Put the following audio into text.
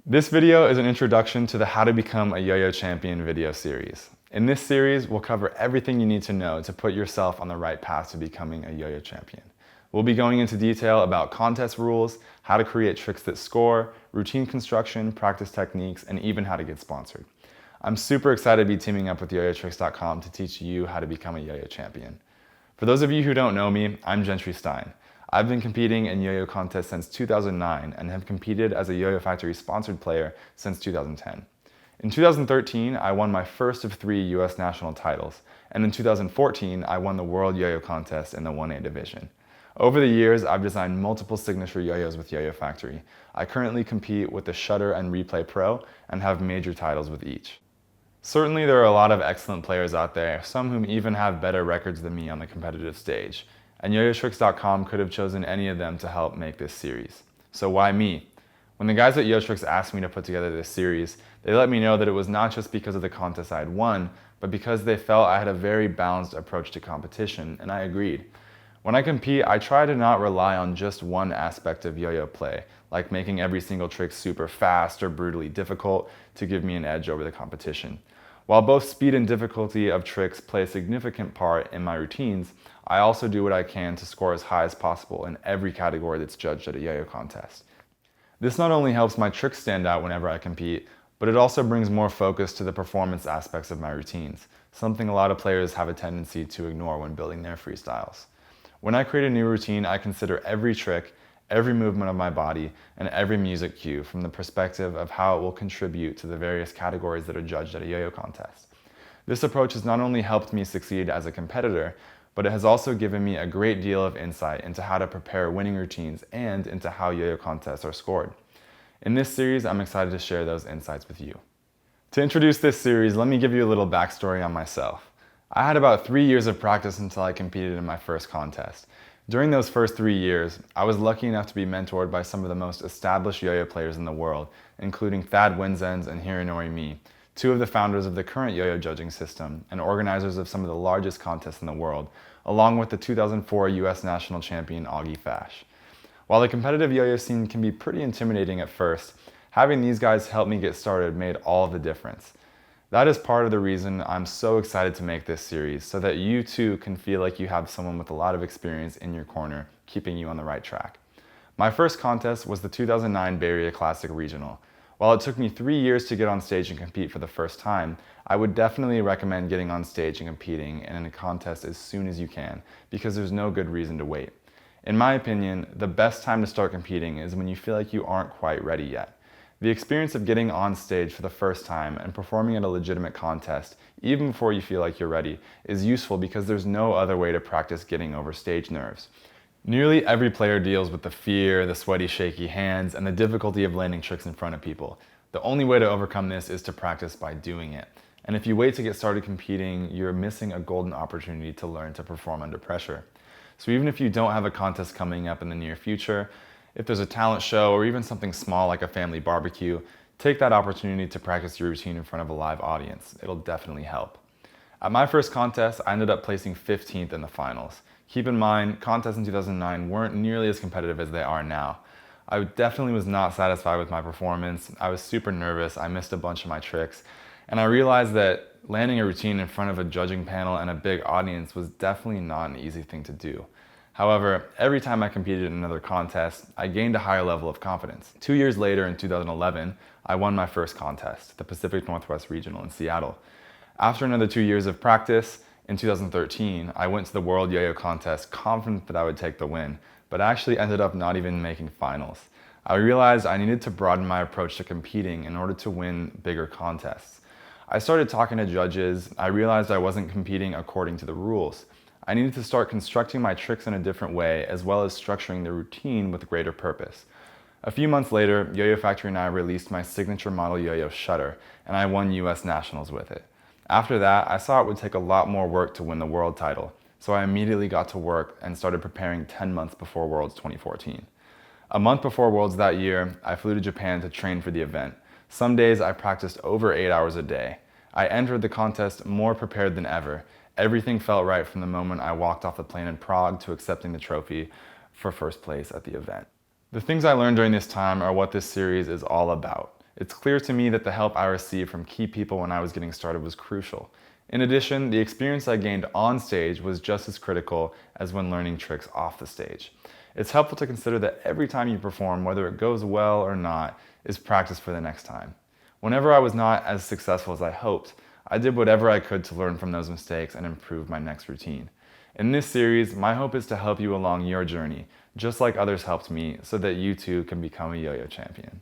This video is an introduction to the How to Become a Yo-Yo Champion video series. In this series, we'll cover everything you need to know to put yourself on the right path to becoming a yo-yo champion. We'll be going into detail about contest rules, how to create tricks that score, routine construction, practice techniques, and even how to get sponsored. I'm super excited to be teaming up with yoyotricks.com to teach you how to become a yo-yo champion. For those of you who don't know me, I'm Gentry Stein. I've been competing in yo-yo contests since 2009 and have competed as a Yo-Yo Factory sponsored player since 2010. In 2013, I won my first of 3 US national titles, and in 2014, I won the World Yo-Yo Contest in the 1A division. Over the years, I've designed multiple signature yo-yos with Yo-Yo Factory. I currently compete with the Shutter and Replay Pro and have major titles with each. Certainly there are a lot of excellent players out there, some whom even have better records than me on the competitive stage, and yoyotricks.com could have chosen any of them to help make this series. So why me? When the guys at YoTricks asked me to put together this series, they let me know that it was not just because of the contest I had won, but because they felt I had a very balanced approach to competition, and I agreed. When I compete, I try to not rely on just one aspect of yo-yo play, like making every single trick super fast or brutally difficult to give me an edge over the competition. While both speed and difficulty of tricks play a significant part in my routines, I also do what I can to score as high as possible in every category that's judged at a yo-yo contest. This not only helps my tricks stand out whenever I compete, but it also brings more focus to the performance aspects of my routines, something a lot of players have a tendency to ignore when building their freestyles. When I create a new routine, I consider every trick, every movement of my body, and every music cue from the perspective of how it will contribute to the various categories that are judged at a yo-yo contest. This approach has not only helped me succeed as a competitor, but it has also given me a great deal of insight into how to prepare winning routines and into how yo-yo contests are scored. In this series, I'm excited to share those insights with you. To introduce this series, let me give you a little backstory on myself. I had about 3 years of practice until I competed in my first contest. During those first 3 years, I was lucky enough to be mentored by some of the most established yo-yo players in the world, including Thad Winzens and Hironori Mi, 2 of the founders of the current yo-yo judging system and organizers of some of the largest contests in the world, along with the 2004 US national champion Augie Fash. While the competitive yo-yo scene can be pretty intimidating at first, having these guys help me get started made all of the difference. That is part of the reason I'm so excited to make this series, so that you too can feel like you have someone with a lot of experience in your corner, keeping you on the right track. My first contest was the 2009 Bay Area Classic Regional. While it took me 3 years to get on stage and compete for the first time, I would definitely recommend getting on stage and competing in a contest as soon as you can, because there's no good reason to wait. In my opinion, the best time to start competing is when you feel like you aren't quite ready yet. The experience of getting on stage for the first time and performing at a legitimate contest, even before you feel like you're ready, is useful because there's no other way to practice getting over stage nerves. Nearly every player deals with the fear, the sweaty, shaky hands, and the difficulty of landing tricks in front of people. The only way to overcome this is to practice by doing it. And if you wait to get started competing, you're missing a golden opportunity to learn to perform under pressure. So even if you don't have a contest coming up in the near future, if there's a talent show or even something small like a family barbecue, take that opportunity to practice your routine in front of a live audience. It'll definitely help. At my first contest, I ended up placing 15th in the finals. Keep in mind, contests in 2009 weren't nearly as competitive as they are now. I definitely was not satisfied with my performance. I was super nervous, I missed a bunch of my tricks, and I realized that landing a routine in front of a judging panel and a big audience was definitely not an easy thing to do. However, every time I competed in another contest, I gained a higher level of confidence. 2 years later, in 2011, I won my first contest, the Pacific Northwest Regional in Seattle. After another 2 years of practice, in 2013, I went to the World Yo-Yo Contest confident that I would take the win, but actually ended up not even making finals. I realized I needed to broaden my approach to competing in order to win bigger contests. I started talking to judges. I realized I wasn't competing according to the rules. I needed to start constructing my tricks in a different way, as well as structuring the routine with greater purpose. A few months later, Yo-Yo Factory and I released my signature model yo-yo Shutter, and I won US Nationals with it. After that, I saw it would take a lot more work to win the world title, so I immediately got to work and started preparing 10 months before Worlds 2014. A month before Worlds that year, I flew to Japan to train for the event. Some days I practiced over 8 hours a day. I entered the contest more prepared than ever. Everything felt right from the moment I walked off the plane in Prague to accepting the trophy for first place at the event. The things I learned during this time are what this series is all about. It's clear to me that the help I received from key people when I was getting started was crucial. In addition, the experience I gained on stage was just as critical as when learning tricks off the stage. It's helpful to consider that every time you perform, whether it goes well or not, is practice for the next time. Whenever I was not as successful as I hoped, I did whatever I could to learn from those mistakes and improve my next routine. In this series, my hope is to help you along your journey, just like others helped me, so that you too can become a yo-yo champion.